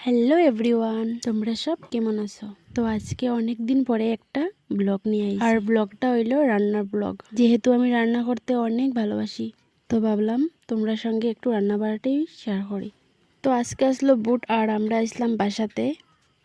Hello everyone, তোমরা সব কেমন আছো? তো আজকে অনেক দিন পরে একটা ব্লগ নিয়ে আইছি। আর ব্লগটা হইলো রান্নার ব্লগ। যেহেতু আমি রান্না করতে অনেক ভালোবাসি, তো ভাবলাম তোমরা সঙ্গে একটু রান্না বাড়াটাই শেয়ার করি। তো আজকে আসলো বুট আর আমরা আসলাম বাসাতে।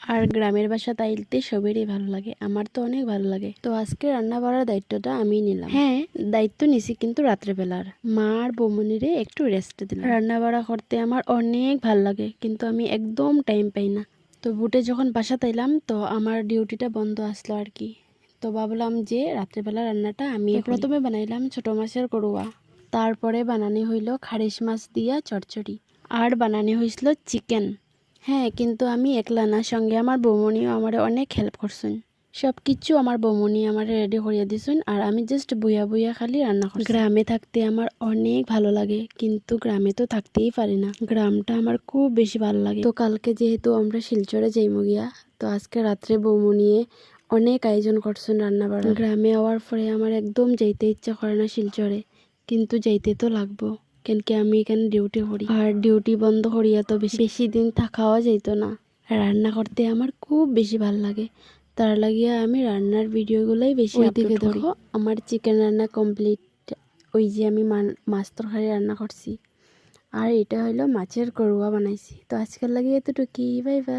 আর গ্রামের বাসা তাইলতে সবেরই ভালো লাগে, আমার তো অনেক ভালো লাগে। তো আজকে রান্না বাড়ার দায়িত্বটা আমি নিলাম। হ্যাঁ, দায়িত্ব নিছি, কিন্তু রাত্রেবেলার। মা আর বৌমনিরে একটু রেস্ট দিলাম। রান্না বাড়া করতে আমার অনেক ভালো লাগে, কিন্তু আমি একদম টাইম পাই না। তো বুটে যখন বাসা তাইলাম, তো আমার ডিউটিটা বন্ধ আসলো আর কি। তো ভাবলাম যে রাত্রেবেলা রান্নাটা আমি প্রথমে বানাইলাম ছোট মাছের করুয়া, তারপরে বানানি হইল খারিশ মাছ দিয়া চচ্চড়ি, আর বানানি হয়েছিল চিকেন। হ্যাঁ, কিন্তু আমি একলা না, সঙ্গে আমার বৌমনিও আমার অনেক হেল্প করছেন। সব কিছু আমার বৌমনি আমার রেডি করিয়া দিছেন, আর আমি জাস্ট বুয়া বুয়া খালি রান্না করছি। গ্রামে থাকতে আমার অনেক ভালো লাগে, কিন্তু গ্রামে তো থাকতেই পারি না। গ্রামটা আমার খুব বেশি ভালো লাগে। তো কালকে যেহেতু আমরা শিলচরে যাইমু গিয়া, তো আজকে রাত্রে বৌমনিয়ে অনেক আয়োজন করছেন রান্না বাড়া। গ্রামে আওয়ার পরে আমার একদম যাইতে ইচ্ছা করে না শিলচরে, কিন্তু যাইতে তো লাগবো, কেন কি আমি এখানে ডিউটি করি। আর ডিউটি বন্ধ করিয়া তো বেশি দিন থাকাও যাইতো না। রান্না করতে আমার খুব বেশি ভাল লাগে, তার লাগিয়া আমি রান্নার ভিডিওগুলোই বেশি আপলোড করি। দেখো আমার চিকেন রান্না কমপ্লিট। ওই যে আমি মাছ তরকারি রান্না করছি, আর এটা হলো মাছের করুয়া বানাইছি। তো আজকাল লাগে এতটুকুই। Bye bye.